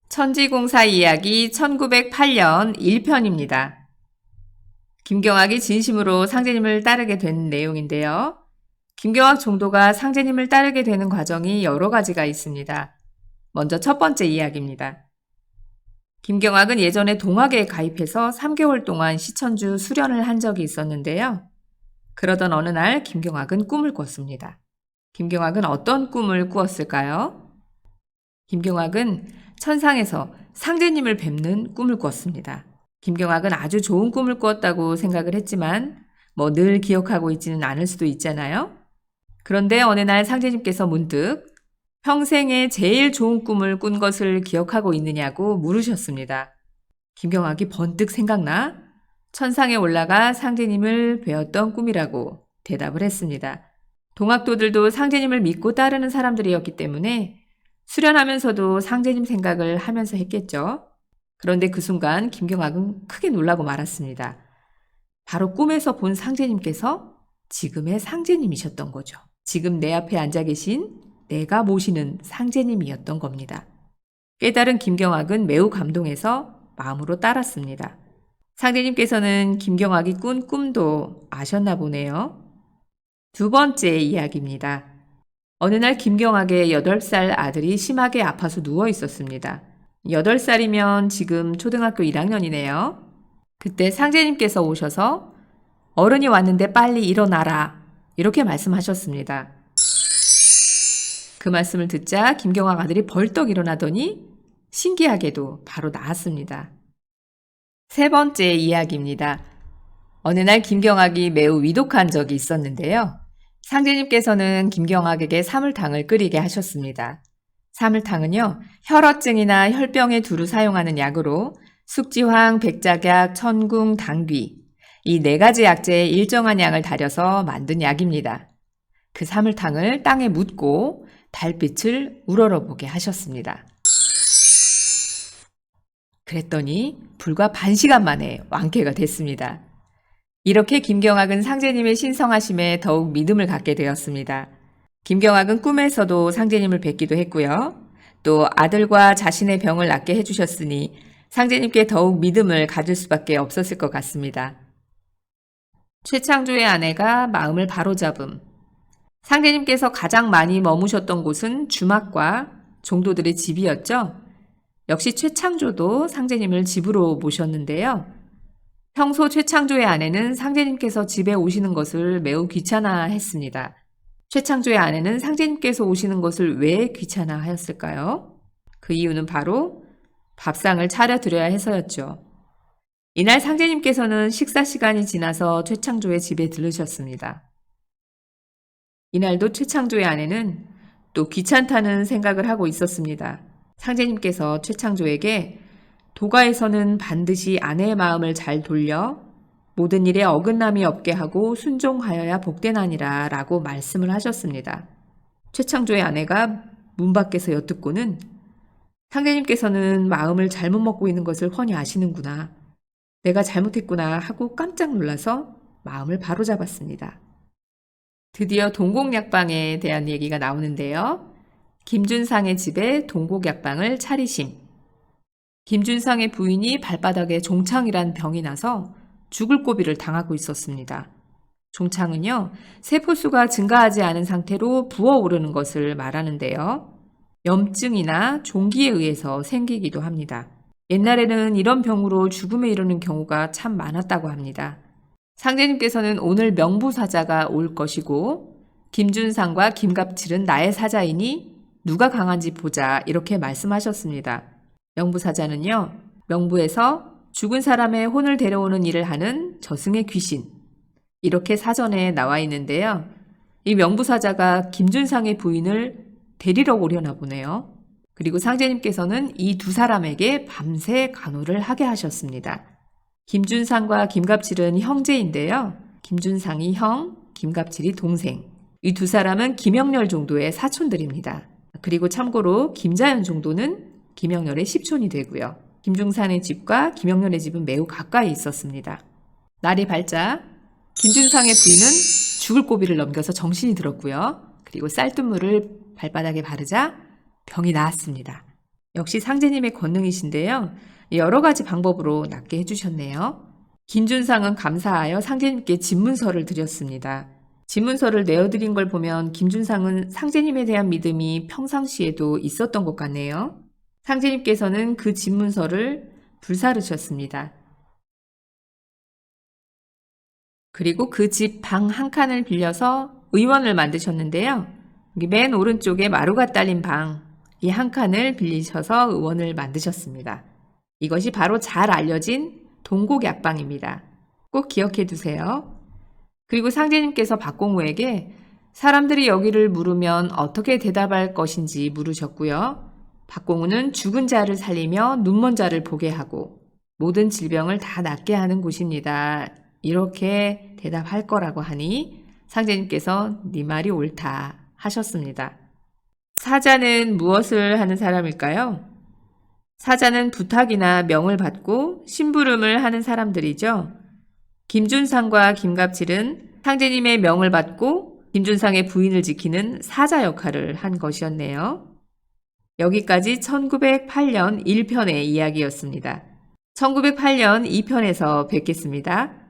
천지공사 이야기 1908년 1편입니다. 김경학이 진심으로 상제님을 따르게 된 내용인데요. 김경학 총독가 상제님을 따르게 되는 과정이 여러 가지가 있습니다. 먼저 첫 번째 이야기입니다. 김경학은 예전에 동학에 가입해서 3개월 동안 시천주 수련을 한 적이 있었는데요. 그러던 어느 날 김경학은 꿈을 꿨습니다. 김경학은 어떤 꿈을 꾸었을까요? 김경학은 천상에서 상제님을 뵙는 꿈을 꿨습니다. 김경학은 아주 좋은 꿈을 꾸었다고 생각을 했지만 늘 기억하고 있지는 않을 수도 있잖아요. 그런데 어느 날 상제님께서 문득 평생에 제일 좋은 꿈을 꾼 것을 기억하고 있느냐고 물으셨습니다. 김경학이 번뜩 생각나 천상에 올라가 상제님을 뵈었던 꿈이라고 대답을 했습니다. 동학도들도 상제님을 믿고 따르는 사람들이었기 때문에 수련하면서도 상제님 생각을 하면서 했겠죠. 그런데 그 순간 김경학은 크게 놀라고 말았습니다. 바로 꿈에서 본 상제님께서 지금의 상제님이셨던 거죠. 지금 내 앞에 앉아 계신 내가 모시는 상제님이었던 겁니다. 깨달은 김경학은 매우 감동해서 마음으로 따랐습니다. 상제님께서는 김경학이 꾼 꿈도 아셨나 보네요. 두 번째 이야기입니다. 어느 날 김경학의 8살 아들이 심하게 아파서 누워 있었습니다. 8살이면 지금 초등학교 1학년이네요. 그때 상제님께서 오셔서 어른이 왔는데 빨리 일어나라 이렇게 말씀하셨습니다. 그 말씀을 듣자 김경학 아들이 벌떡 일어나더니 신기하게도 바로 나았습니다. 세 번째 이야기입니다. 어느 날 김경학이 매우 위독한 적이 있었는데요. 상제님께서는 김경학에게 사물탕을 끓이게 하셨습니다. 사물탕은요, 혈어증이나 혈병에 두루 사용하는 약으로 숙지황, 백작약, 천궁, 당귀 이 4가지 약재의 일정한 양을 달여서 만든 약입니다. 그 사물탕을 땅에 묻고 달빛을 우러러보게 하셨습니다. 그랬더니 불과 반시간 만에 완쾌가 됐습니다. 이렇게 김경학은 상제님의 신성하심에 더욱 믿음을 갖게 되었습니다. 김경학은 꿈에서도 상제님을 뵙기도 했고요. 또 아들과 자신의 병을 낫게 해주셨으니 상제님께 더욱 믿음을 가질 수밖에 없었을 것 같습니다. 최창조의 아내가 마음을 바로잡음. 상제님께서 가장 많이 머무셨던 곳은 주막과 종도들의 집이었죠. 역시 최창조도 상제님을 집으로 모셨는데요. 평소 최창조의 아내는 상제님께서 집에 오시는 것을 매우 귀찮아했습니다. 최창조의 아내는 상제님께서 오시는 것을 왜 귀찮아하였을까요? 그 이유는 바로 밥상을 차려드려야 해서였죠. 이날 상제님께서는 식사 시간이 지나서 최창조의 집에 들르셨습니다. 이날도 최창조의 아내는 또 귀찮다는 생각을 하고 있었습니다. 상제님께서 최창조에게 도가에서는 반드시 아내의 마음을 잘 돌려 모든 일에 어긋남이 없게 하고 순종하여야 복되나니라 라고 말씀을 하셨습니다. 최창조의 아내가 문 밖에서 엿듣고는 상제님께서는 마음을 잘못 먹고 있는 것을 훤히 아시는구나. 내가 잘못했구나 하고 깜짝 놀라서 마음을 바로잡았습니다. 드디어 동곡약방에 대한 얘기가 나오는데요. 김준상의 집에 동곡약방을 차리심. 김준상의 부인이 발바닥에 종창이란 병이 나서 죽을 고비를 당하고 있었습니다. 종창은요, 세포수가 증가하지 않은 상태로 부어오르는 것을 말하는데요. 염증이나 종기에 의해서 생기기도 합니다. 옛날에는 이런 병으로 죽음에 이르는 경우가 참 많았다고 합니다. 상제님께서는 오늘 명부사자가 올 것이고 김준상과 김갑칠은 나의 사자이니 누가 강한지 보자 이렇게 말씀하셨습니다. 명부사자는요, 명부에서 죽은 사람의 혼을 데려오는 일을 하는 저승의 귀신 이렇게 사전에 나와 있는데요. 이 명부사자가 김준상의 부인을 데리러 오려나 보네요. 그리고 상제님께서는 이 두 사람에게 밤새 간호를 하게 하셨습니다. 김준상과 김갑칠은 형제인데요. 김준상이 형, 김갑칠이 동생. 이 두 사람은 김영렬 정도의 사촌들입니다. 그리고 참고로 김자연 정도는 김영렬의 십촌이 되고요. 김중산의 집과 김영렬의 집은 매우 가까이 있었습니다. 날이 밝자 김준상의 부인은 죽을 고비를 넘겨서 정신이 들었고요. 그리고 쌀뜨물을 발바닥에 바르자 병이 나았습니다. 역시 상제님의 권능이신데요. 여러 가지 방법으로 낫게 해주셨네요. 김준상은 감사하여 상제님께 집문서를 드렸습니다. 집문서를 내어드린 걸 보면 김준상은 상제님에 대한 믿음이 평상시에도 있었던 것 같네요. 상제님께서는 그 집문서를 불사르셨습니다. 그리고 그 집 방 한 칸을 빌려서 의원을 만드셨는데요. 여기 맨 오른쪽에 마루가 딸린 방, 이 한 칸을 빌리셔서 의원을 만드셨습니다. 이것이 바로 잘 알려진 동곡약방입니다. 꼭 기억해 두세요. 그리고 상제님께서 박공우에게 사람들이 여기를 물으면 어떻게 대답할 것인지 물으셨고요. 박공우는 죽은 자를 살리며 눈먼 자를 보게 하고 모든 질병을 다 낫게 하는 곳입니다. 이렇게 대답할 거라고 하니 상제님께서 네 말이 옳다 하셨습니다. 사자는 무엇을 하는 사람일까요? 사자는 부탁이나 명을 받고 심부름을 하는 사람들이죠. 김준상과 김갑칠은 상제님의 명을 받고 김준상의 부인을 지키는 사자 역할을 한 것이었네요. 여기까지 1908년 1편의 이야기였습니다. 1908년 2편에서 뵙겠습니다.